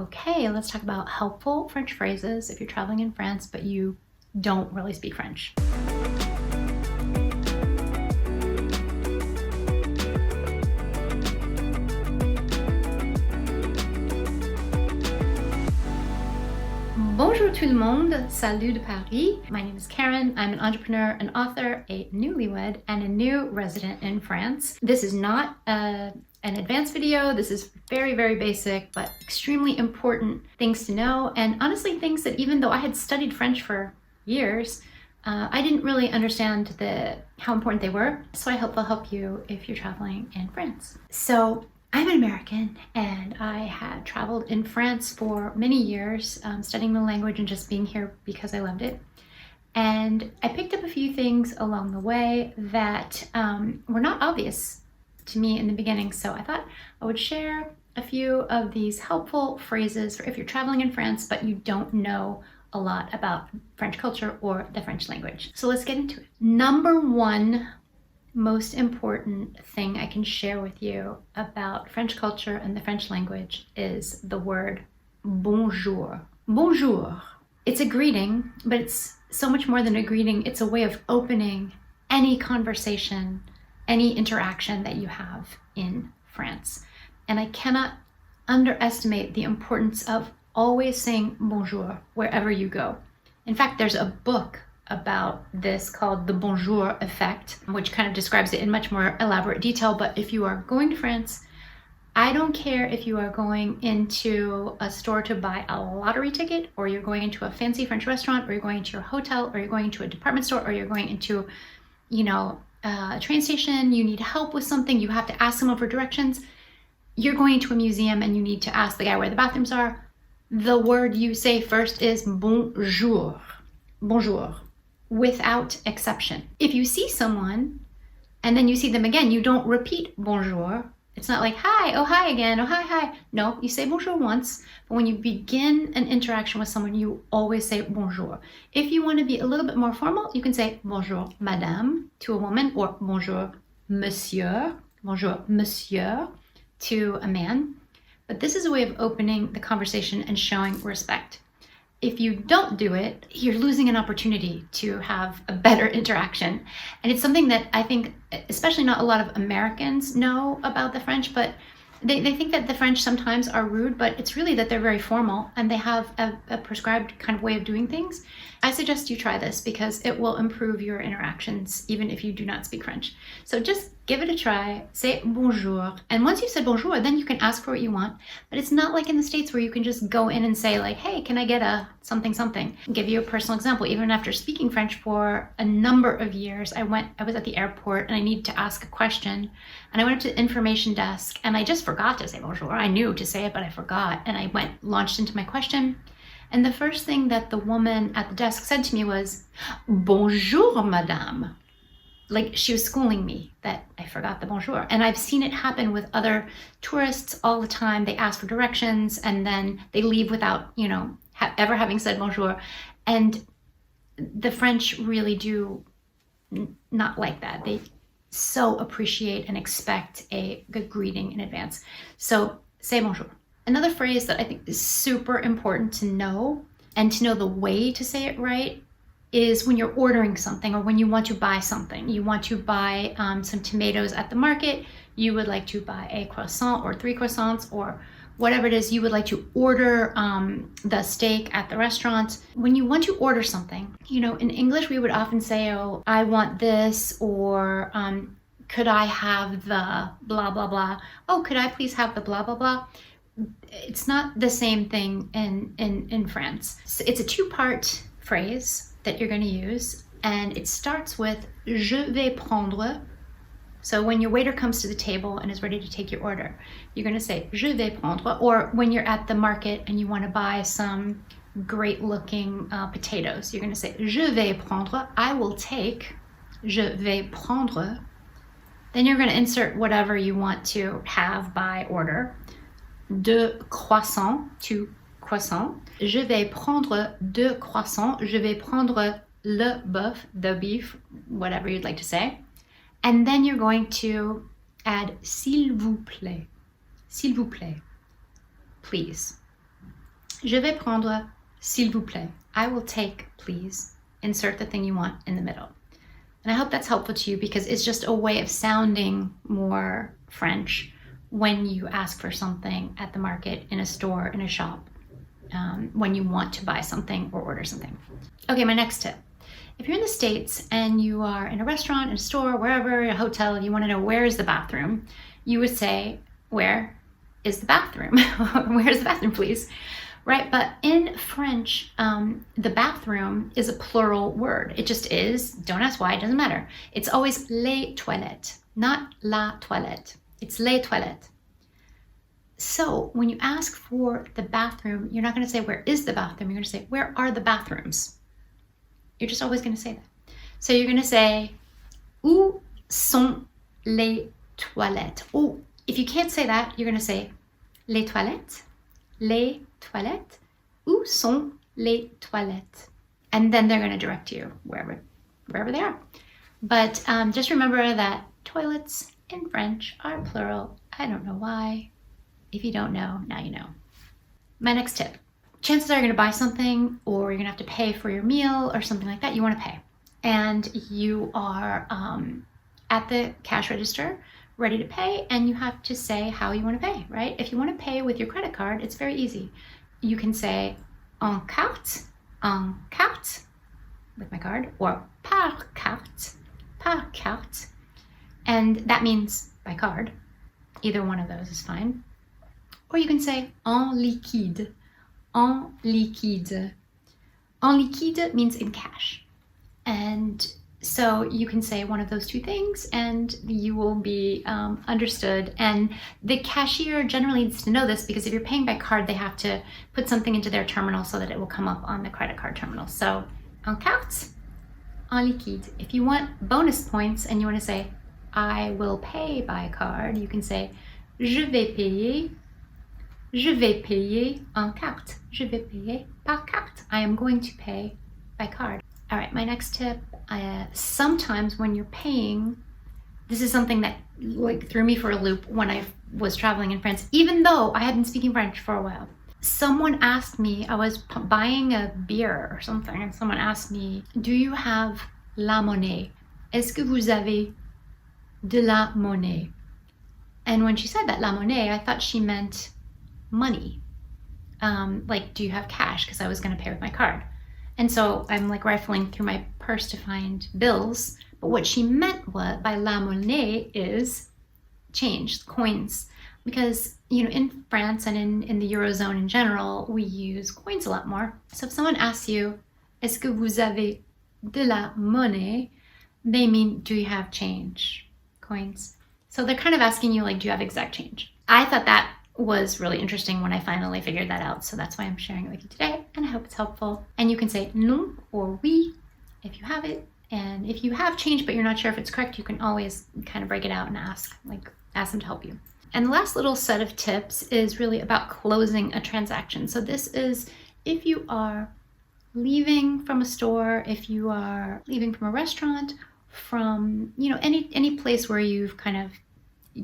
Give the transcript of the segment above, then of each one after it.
Okay, let's talk about helpful French phrases if you're traveling in France, but you don't really speak French. Bonjour tout le monde, salut de Paris. My name is Karen. I'm an entrepreneur, an author, a newlywed, and a new resident in France. This is not an advanced video. This is very, very basic, but extremely important things to know. And honestly, things that even though I had studied French for years, I didn't really understand how important they were. So I hope they'll help you if you're traveling in France. So I'm an American and I had traveled in France for many years, studying the language and just being here because I loved it. And I picked up a few things along the way that were not obvious to me in the beginning. So I thought I would share a few of these helpful phrases for if you're traveling in France, but you don't know a lot about French culture or the French language. So let's get into it. Number one most important thing I can share with you about French culture and the French language is the word bonjour. Bonjour. It's a greeting, but it's so much more than a greeting. It's a way of opening any conversation, any interaction that you have in France. And I cannot underestimate the importance of always saying bonjour wherever you go. In fact, there's a book about this called the Bonjour effect, which kind of describes it in much more elaborate detail. But if you are going to France, I don't care if you are going into a store to buy a lottery ticket, or you're going into a fancy French restaurant, or you're going to your hotel, or you're going to a department store, or you're going into, a train station, you need help with something, you have to ask someone for directions, you're going to a museum and you need to ask the guy where the bathrooms are, the word you say first is bonjour. Bonjour. Without exception. If you see someone and then you see them again, you don't repeat bonjour. It's not like, hi, oh, hi again, oh, hi, hi. No, you say bonjour once, but when you begin an interaction with someone, you always say bonjour. If you want to be a little bit more formal, you can say bonjour, madame, to a woman, or bonjour, monsieur to a man. But this is a way of opening the conversation and showing respect. If you don't do it, you're losing an opportunity to have a better interaction. And it's something that I think, especially not a lot of Americans know about the French, but they think that the French sometimes are rude, but it's really that they're very formal and they have a prescribed kind of way of doing things. I suggest you try this because it will improve your interactions, even if you do not speak French. So just give it a try, say bonjour. And once you've said bonjour, then you can ask for what you want. But it's not like in the States where you can just go in and say like, hey, can I get a something, something? I'll give you a personal example. Even after speaking French for a number of years, I was at the airport and I needed to ask a question. And I went up to the information desk and I just forgot to say bonjour. I knew to say it, but I forgot. And I launched into my question. And the first thing that the woman at the desk said to me was, bonjour, madame. Like she was schooling me that I forgot the bonjour. And I've seen it happen with other tourists all the time. They ask for directions and then they leave without, ever having said bonjour. And the French really do not like that. They so appreciate and expect a good greeting in advance. So say bonjour. Another phrase that I think is super important to know, and to know the way to say it right, is when you're ordering something or when you want to buy something. You want to buy some tomatoes at the market, you would like to buy a croissant or 3 croissants or whatever it is, you would like to order the steak at the restaurant. When you want to order something, in English we would often say, oh, I want this, or could I have the blah, blah, blah. Oh, could I please have the blah, blah, blah. It's not the same thing in France. So it's a 2-part phrase that you're going to use, and it starts with je vais prendre. So when your waiter comes to the table and is ready to take your order, you're going to say je vais prendre. Or when you're at the market and you want to buy some great looking potatoes, you're going to say je vais prendre, I will take, je vais prendre. Then you're going to insert whatever you want to have, buy, order. 2 croissants, 2 croissants. Je vais prendre 2 croissants. Je vais prendre le bœuf, the beef, whatever you'd like to say. And then you're going to add s'il vous plaît. S'il vous plaît. Please. Je vais prendre, s'il vous plaît. I will take, please. Insert the thing you want in the middle. And I hope that's helpful to you because it's just a way of sounding more French when you ask for something at the market, in a store, in a shop, when you want to buy something or order something. Okay, my next tip. If you're in the States and you are in a restaurant, in a store, wherever, a hotel, and you want to know where is the bathroom, you would say, where is the bathroom? Where's the bathroom, please? Right, but in French, the bathroom is a plural word. It just is. Don't ask why, it doesn't matter. It's always les toilettes, not la toilette. It's les toilettes. So when you ask for the bathroom, you're not going to say, where is the bathroom? You're going to say, where are the bathrooms? You're just always going to say that. So you're going to say, où sont les toilettes? Or if you can't say that, you're going to say, les toilettes, les toilettes, où sont les toilettes? And then they're going to direct you wherever they are. But just remember that toilets in French are plural. I don't know why. If you don't know, now you know. My next tip. Chances are you're going to buy something or you're going to have to pay for your meal or something like that. You want to pay. And you are at the cash register ready to pay, and you have to say how you want to pay, right? If you want to pay with your credit card, it's very easy. You can say en carte with my card, or par carte, and that means by card. Either one of those is fine. Or you can say en liquide. En liquide. En liquide means in cash. And so you can say one of those two things and you will be understood. And the cashier generally needs to know this because if you're paying by card, they have to put something into their terminal so that it will come up on the credit card terminal. So en carte, en liquide. If you want bonus points and you want to say, I will pay by card, you can say, je vais payer en carte. Je vais payer par carte. I am going to pay by card. All right, my next tip, sometimes when you're paying, this is something that threw me for a loop when I was traveling in France, even though I had been speaking French for a while. Someone asked me, I was buying a beer or something, and someone asked me, do you have la monnaie? Est-ce que vous avez de la monnaie? And when she said that, la monnaie, I thought she meant money. Do you have cash? Because I was going to pay with my card. And so I'm rifling through my purse to find bills. But what she meant by la monnaie is change, coins. Because, in France and in the Eurozone in general, we use coins a lot more. So if someone asks you, est-ce que vous avez de la monnaie? They mean, do you have change, coins? So they're kind of asking you, do you have exact change? I thought that was really interesting when I finally figured that out. So that's why I'm sharing it with you today, and I hope it's helpful. And you can say non or oui if you have it. And if you have change but you're not sure if it's correct, you can always kind of break it out and ask them to help you. And the last little set of tips is really about closing a transaction. So this is if you are leaving from a store, if you are leaving from a restaurant, from any place where you've kind of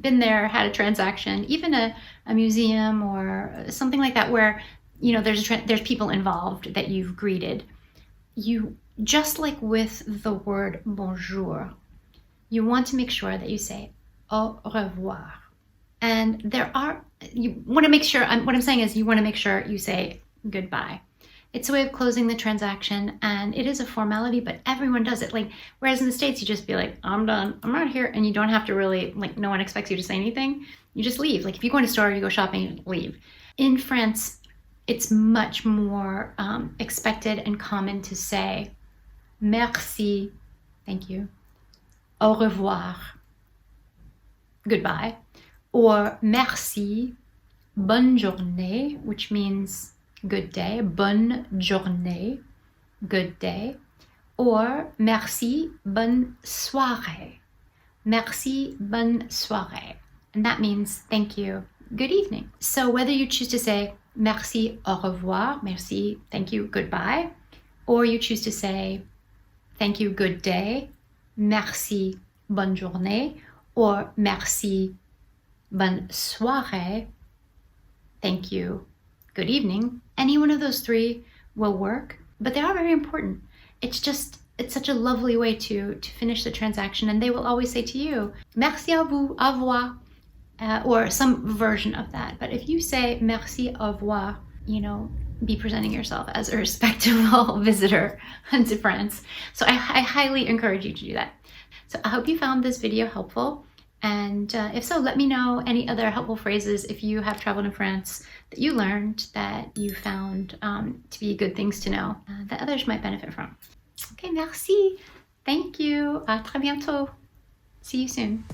been there, had a transaction, even a museum or something like that, where there's people involved that you've greeted. You, just like with the word bonjour, you want to make sure that you say au revoir. And you want to make sure, what I'm saying is you want to make sure you say goodbye. It's a way of closing the transaction, and it is a formality, but everyone does it. Whereas in the States, you just be like, I'm done, I'm out here, and you don't have to really, no one expects you to say anything. You just leave. If you go in a store, you go shopping, you leave. In France, it's much more expected and common to say merci, thank you, au revoir, goodbye, or merci, bonne journée, which means good day, bonne journée, good day, or merci, bonne soirée, merci, bonne soirée, and that means thank you, good evening. So whether you choose to say merci, au revoir, merci, thank you, goodbye, or you choose to say thank you, good day, merci, bonne journée, or merci, bonne soirée, thank you, good evening, Any one of those three will work, but they are very important. It's such a lovely way to finish the transaction, and they will always say to you, merci à vous, au revoir, or some version of that. But if you say merci, au revoir, you know, be presenting yourself as a respectable visitor to France. So I highly encourage you to do that. So I hope you found this video helpful. And if so, let me know any other helpful phrases if you have traveled in France that you learned that you found to be good things to know that others might benefit from. Okay, merci. Thank you. À très bientôt. See you soon.